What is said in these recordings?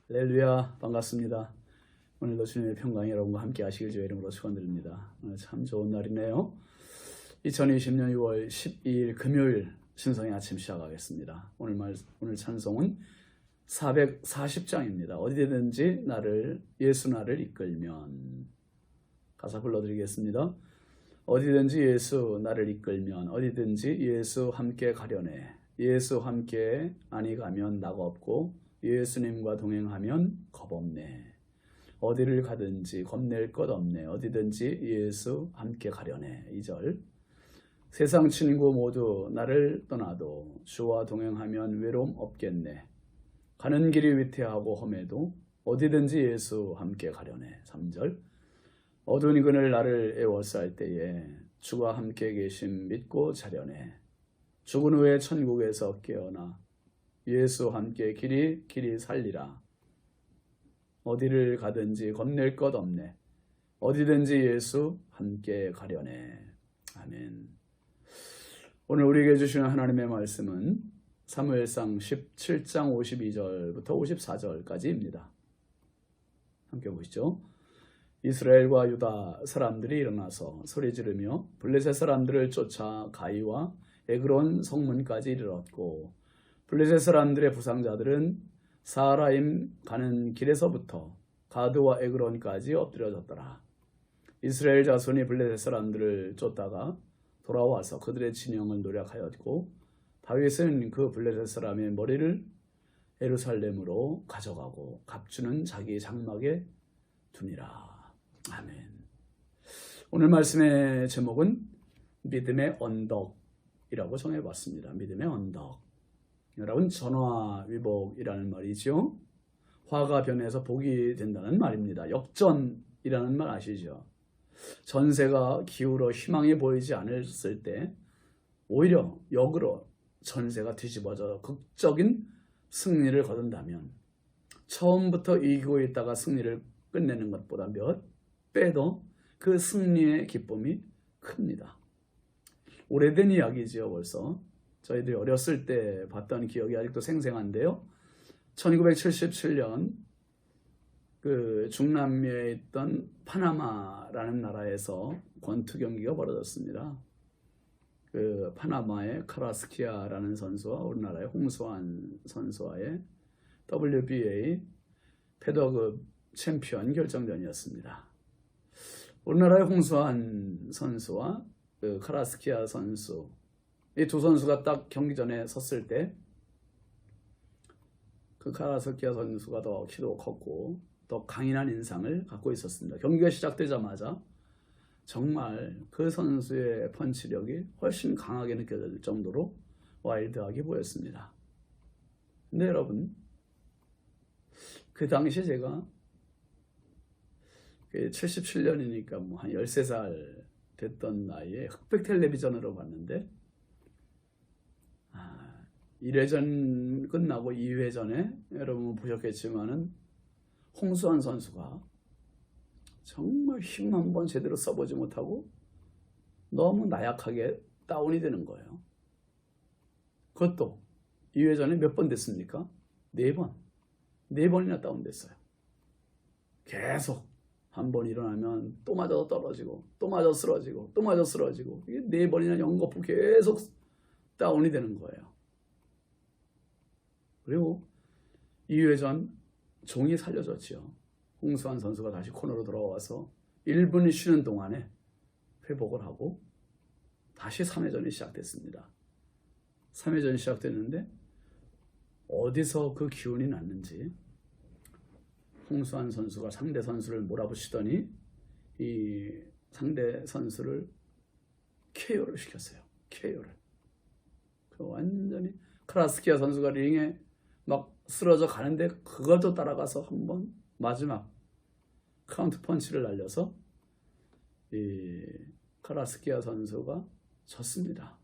할렐루야, 반갑습니다. 오늘도 주님의 평강이 여러분과 함께 하시길 주의 이름으로 축원드립니다. 오늘 참 좋은 날이네요. 2020년 6월 12일 금요일 신성의 아침 시작하겠습니다. 오늘 찬송은 440장입니다. 어디든지 예수 나를 이끌면. 가사 불러드리겠습니다. 어디든지 예수 나를 이끌면, 어디든지 예수 함께 가려네. 예수 함께 아니 가면 나가 없고, 예수님과 동행하면 겁없네. 어디를 가든지 겁낼 것 없네. 어디든지 예수 함께 가려네. 2절. 세상 친구 모두 나를 떠나도 주와 동행하면 외로움 없겠네. 가는 길이 위태하고 험해도 어디든지 예수 함께 가려네. 3절. 어두운 그늘 나를 애워쌀 때에 주와 함께 계심 믿고 자려네. 죽은 후에 천국에서 깨어나 예수 함께 길이 살리라. 어디를 가든지 겁낼 것 없네. 어디든지 예수 함께 가려네. 아멘. 오늘 우리에게 주시는 하나님의 말씀은 사무엘상 17장 52절부터 54절까지입니다. 함께 보시죠. 이스라엘과 유다 사람들이 일어나서 소리 지르며 블레셋 사람들을 쫓아 가이와 에그론 성문까지 이르렀고, 블레셋 사람들의 부상자들은 사하라임 가는 길에서부터 가드와 에그론까지 엎드려졌더라. 이스라엘 자손이 블레셋 사람들을 쫓다가 돌아와서 그들의 진영을 노략하였고, 다윗은 그 블레셋 사람의 머리를 예루살렘으로 가져가고 갑주는 자기 장막에 두니라. 아멘. 오늘 말씀의 제목은 믿음의 언덕이라고 정해봤습니다. 믿음의 언덕. 여러분, 전화위복이라는 말이죠. 화가 변해서 복이 된다는 말입니다. 역전이라는 말 아시죠? 전세가 기울어 희망이 보이지 않았을 때 오히려 역으로 전세가 뒤집어져 극적인 승리를 거둔다면, 처음부터 이기고 있다가 승리를 끝내는 것보다 몇 배 더 그 승리의 기쁨이 큽니다. 오래된 이야기지요. 벌써 저희들이 어렸을 때 봤던 기억이 아직도 생생한데요. 1977년 그 중남미에 있던 파나마라는 나라에서 권투 경기가 벌어졌습니다. 그 파나마의 카라스키아라는 선수와 우리나라의 홍수환 선수와의 WBA 패더급 챔피언 결정전이었습니다. 우리나라의 홍수환 선수와 그 카라스키아 선수, 이 두 선수가 딱 경기전에 섰을 때 그 카라스키아 선수가 더 키도 컸고 더 강인한 인상을 갖고 있었습니다. 경기가 시작되자마자 정말 그 선수의 펀치력이 훨씬 강하게 느껴질 정도로 와일드하게 보였습니다. 근데 여러분, 그 당시 제가 77년이니까 뭐 한 13살 됐던 나이에 흑백 텔레비전으로 봤는데, 1회전 끝나고 2회전에 여러분 보셨겠지만은 홍수환 선수가 정말 힘 한번 제대로 써보지 못하고 너무 나약하게 다운이 되는 거예요. 그것도 2회전에 몇 번 됐습니까? 4번. 4번이나 다운됐어요. 계속 한 번 일어나면 또 맞아서 떨어지고, 또 맞아 쓰러지고, 또 맞아 쓰러지고, 이게 4번이나 연거푸 계속 다운이 되는 거예요. 그리고 2회전 종이 살려줬지요. 홍수환 선수가 다시 코너로 돌아와서 1분 쉬는 동안에 회복을 하고 다시 3회전이 시작됐습니다. 3회전이 시작됐는데 어디서 그 기운이 났는지 홍수환 선수가 상대 선수를 몰아붙이더니 이 상대 선수를 KO를 시켰어요. KO를. 완전히 카라스키아 선수가 링에 막 쓰러져 가는데 그것도 따라가서 한번 마지막 카운트 펀치를 날려서 이 카라스키아 선수가 졌습니다.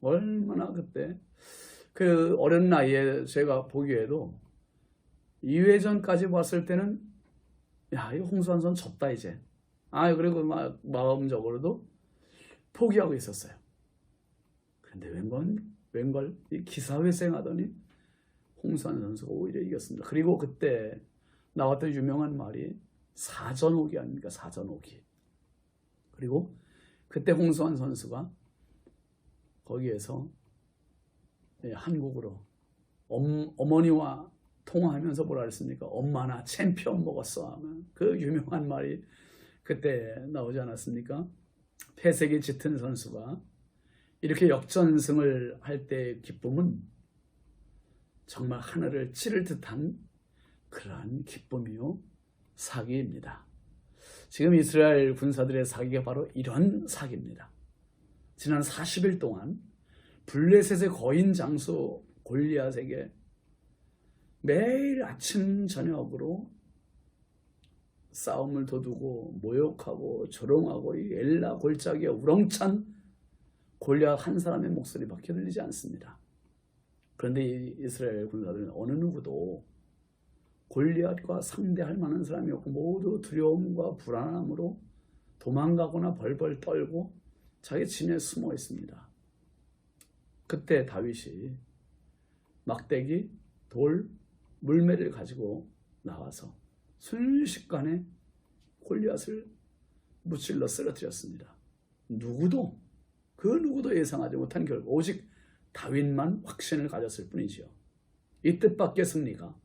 얼마나 그때 그 어린 나이에 제가 보기에도 2회전까지 봤을 때는 야, 이 홍수환 선수 졌다 이제. 그리고 마음적으로도 포기하고 있었어요. 근데 웬걸 이 기사회생 하더니 홍수환 선수가 오히려 이겼습니다. 그리고 그때 나왔던 유명한 말이 사전오기 아닙니까? 사전오기. 그리고 그때 홍수환 선수가 거기에서 한국으로 어머니와 통화하면서 뭐라 그랬습니까? 엄마 나 챔피언 먹었어 하면 그 유명한 말이 그때 나오지 않았습니까? 패색이 짙은 선수가 이렇게 역전승을 할 때의 기쁨은 정말 하늘을 찌를 듯한 그러한 기쁨이요 사기입니다. 지금 이스라엘 군사들의 사기가 바로 이런 사기입니다. 지난 40일 동안 블레셋의 거인 장수 골리앗에게 매일 아침 저녁으로 싸움을 도두고 모욕하고 조롱하고 이 엘라 골짜기에 우렁찬 골리앗 한 사람의 목소리밖에 들리지 않습니다. 그런데 이 이스라엘 군사들은 어느 누구도 골리앗과 상대할 만한 사람이 없고 모두 두려움과 불안함으로 도망가거나 벌벌 떨고 자기 진에 숨어 있습니다. 그때 다윗이 막대기, 돌, 물매를 가지고 나와서 순식간에 골리앗을 무찔러 쓰러뜨렸습니다. 그 누구도 예상하지 못한 결과 오직 다윗만 확신을 가졌을 뿐이지요. 이 뜻밖의 승리가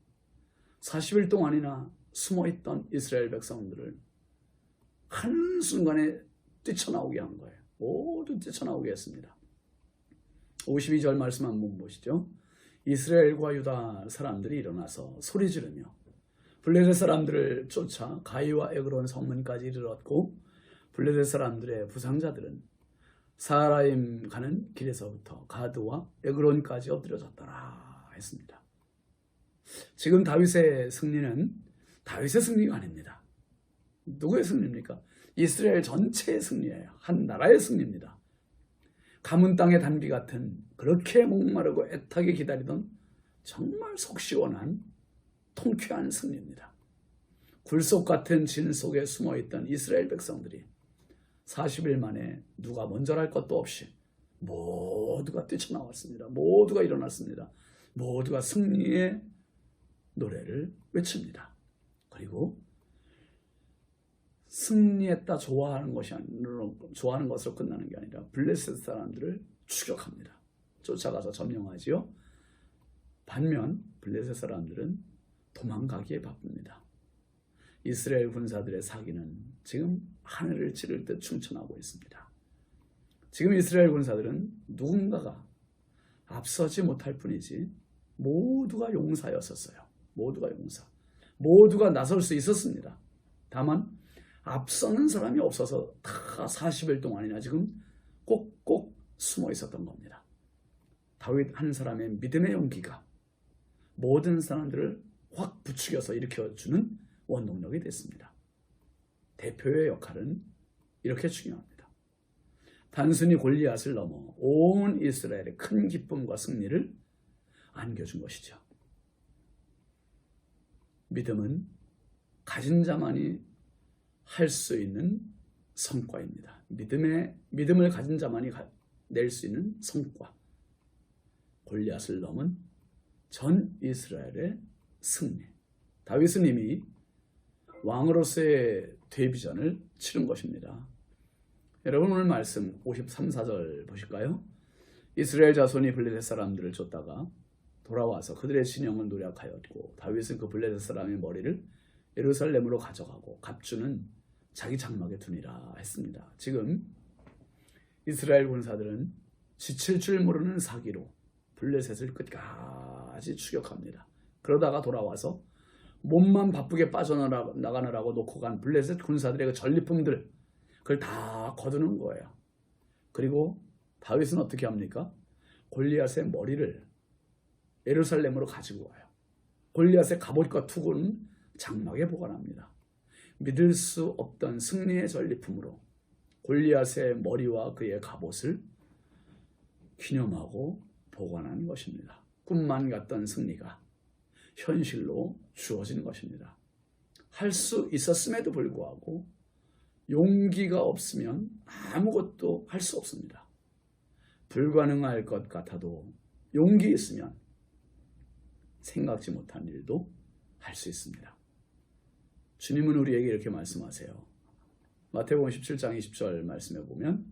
40일 동안이나 숨어있던 이스라엘 백성들을 한순간에 뛰쳐나오게 한 거예요. 모두 뛰쳐나오게 했습니다. 52절 말씀 한번 보시죠. 이스라엘과 유다 사람들이 일어나서 소리 지르며 블레셋 사람들을 쫓아 가이와 에그론 성문까지 이르렀고 블레셋 사람들의 부상자들은 사라임 가는 길에서부터 가드와 에그론까지 엎드려졌더라 했습니다. 지금 다윗의 승리는 다윗의 승리가 아닙니다. 누구의 승리입니까? 이스라엘 전체의 승리예요. 한 나라의 승리입니다. 가문 땅의 단비 같은 그렇게 목마르고 애타게 기다리던 정말 속 시원한 통쾌한 승리입니다. 굴속 같은 진 속에 숨어있던 이스라엘 백성들이 40일 만에 누가 먼저랄 것도 없이 모두가 뛰쳐나왔습니다. 모두가 일어났습니다. 모두가 승리의 노래를 외칩니다. 그리고 승리했다 좋아하는 것으로 끝나는 게 아니라 블레셋 사람들을 추격합니다. 쫓아가서 점령하지요. 반면 블레셋 사람들은 도망가기에 바쁩니다. 이스라엘 군사들의 사기는 지금 하늘을 찌를 듯 충천하고 있습니다. 지금 이스라엘 군사들은 누군가가 앞서지 못할 뿐이지 모두가 용사였었어요. 모두가 나설 수 있었습니다. 다만 앞서는 사람이 없어서 다 40일 동안이나 지금 꼭꼭 숨어 있었던 겁니다. 다윗 한 사람의 믿음의 용기가 모든 사람들을 확 부추겨서 일으켜주는 원동력이 됐습니다. 대표의 역할은 이렇게 중요합니다. 단순히 골리앗을 넘어 온 이스라엘의 큰 기쁨과 승리를 안겨준 것이죠. 믿음은 가진 자만이 할 수 있는 성과입니다. 믿음을 가진 자만이 낼 수 있는 성과. 골리앗을 넘은 전 이스라엘의 승리. 다윗은 이미 왕으로서의 데뷔전을 치른 것입니다. 여러분 오늘 말씀 53, 4절 보실까요? 이스라엘 자손이 블레셋 사람들을 쫓다가 돌아와서 그들의 진영을 노략하였고 다윗은 그 블레셋 사람의 머리를 예루살렘으로 가져가고 갑주는 자기 장막에 두니라 했습니다. 지금 이스라엘 군사들은 지칠 줄 모르는 사기로 블레셋을 끝까지 추격합니다. 그러다가 돌아와서 몸만 바쁘게 빠져나가느라고 놓고 간 블레셋 군사들의 그 전리품들 그걸 다 거두는 거예요. 그리고 다윗은 어떻게 합니까? 골리앗의 머리를 예루살렘으로 가지고 와요. 골리앗의 갑옷과 투구는 장막에 보관합니다. 믿을 수 없던 승리의 전리품으로 골리앗의 머리와 그의 갑옷을 기념하고 보관하는 것입니다. 꿈만 같던 승리가 현실로 주어지는 것입니다. 할 수 있었음에도 불구하고 용기가 없으면 아무것도 할 수 없습니다. 불가능할 것 같아도 용기 있으면 생각지 못한 일도 할 수 있습니다. 주님은 우리에게 이렇게 말씀하세요. 마태복음 17장 20절 말씀에 보면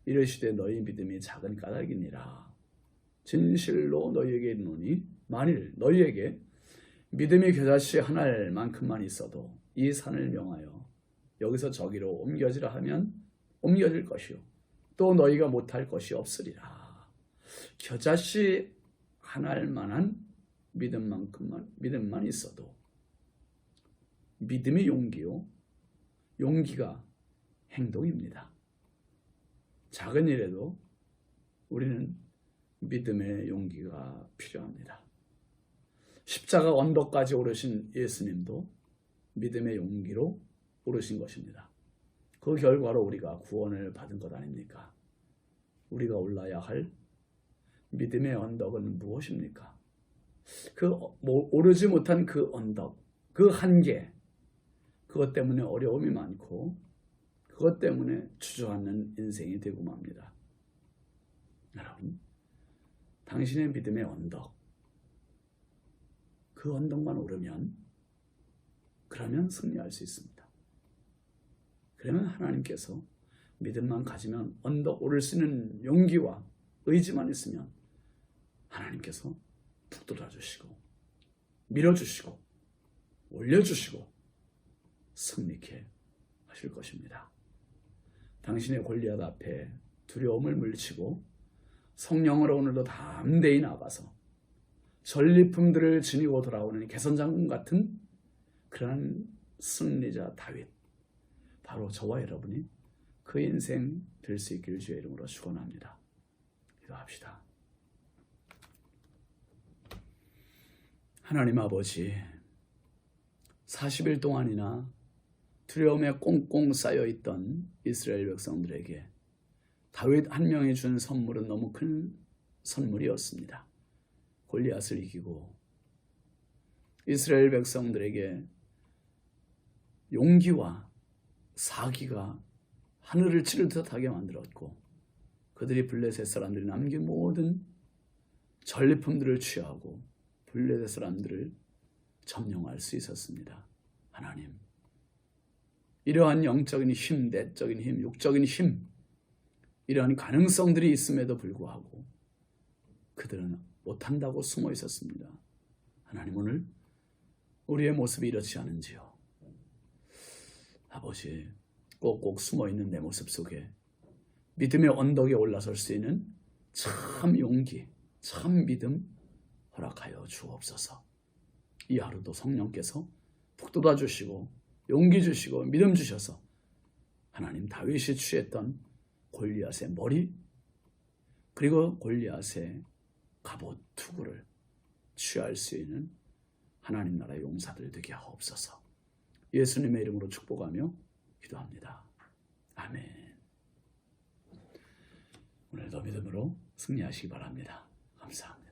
이르시되 너희 믿음이 작은 까닭이니라. 진실로 너희에게 이르노니 만일 너희에게 믿음이 겨자씨 한 알만큼만 있어도 이 산을 명하여 여기서 저기로 옮겨지라 하면 옮겨질 것이요 또 너희가 못할 것이 없으리라. 겨자씨 한 알만한 믿음만 있어도 믿음이 용기요 용기가 행동입니다. 작은 일에도 우리는 믿음의 용기가 필요합니다. 십자가 언덕까지 오르신 예수님도 믿음의 용기로 오르신 것입니다. 그 결과로 우리가 구원을 받은 것 아닙니까? 우리가 올라야 할 믿음의 언덕은 무엇입니까? 오르지 못한 그 언덕, 그 한계, 그것 때문에 어려움이 많고 그것 때문에 주저앉는 인생이 되고 맙니다. 여러분, 당신의 믿음의 언덕, 그 언덕만 오르면 그러면 승리할 수 있습니다. 그러면 하나님께서 믿음만 가지면 언덕 오를 수 있는 용기와 의지만 있으면 하나님께서 북돋아 주시고 밀어주시고 올려주시고 승리케 하실 것입니다. 당신의 골리앗 앞에 두려움을 물리치고 성령으로 오늘도 담대히 나가서 전리품들을 지니고 돌아오는 개선장군 같은 그런 승리자 다윗, 바로 저와 여러분이 그 인생 될 수 있기를 주의 이름으로 축원합니다. 기도합시다. 하나님 아버지, 40일 동안이나 두려움에 꽁꽁 쌓여있던 이스라엘 백성들에게 다윗 한 명이 준 선물은 너무 큰 선물이었습니다. 골리앗을 이기고 이스라엘 백성들에게 용기와 사기가 하늘을 찌를 듯하게 만들었고 그들이 블레셋 사람들이 남긴 모든 전리품들을 취하고 블레셋 사람들을 점령할 수 있었습니다. 하나님, 이러한 영적인 힘, 내적인 힘, 육적인 힘, 이러한 가능성들이 있음에도 불구하고 그들은 못한다고 숨어 있었습니다. 하나님, 오늘 우리의 모습이 이렇지 않은지요. 아버지, 꼭꼭 숨어있는 내 모습 속에 믿음의 언덕에 올라설 수 있는 참 용기, 참 믿음 허락하여 주옵소서. 이 하루도 성령께서 북돋아 주시고 용기 주시고 믿음 주셔서 하나님, 다윗이 취했던 골리앗의 머리 그리고 골리앗의 갑옷 투구를 취할 수 있는 하나님 나라의 용사들 되게 하옵소서. 예수님의 이름으로 축복하며 기도합니다. 아멘. 오늘도 믿음으로 승리하시기 바랍니다. 감사합니다.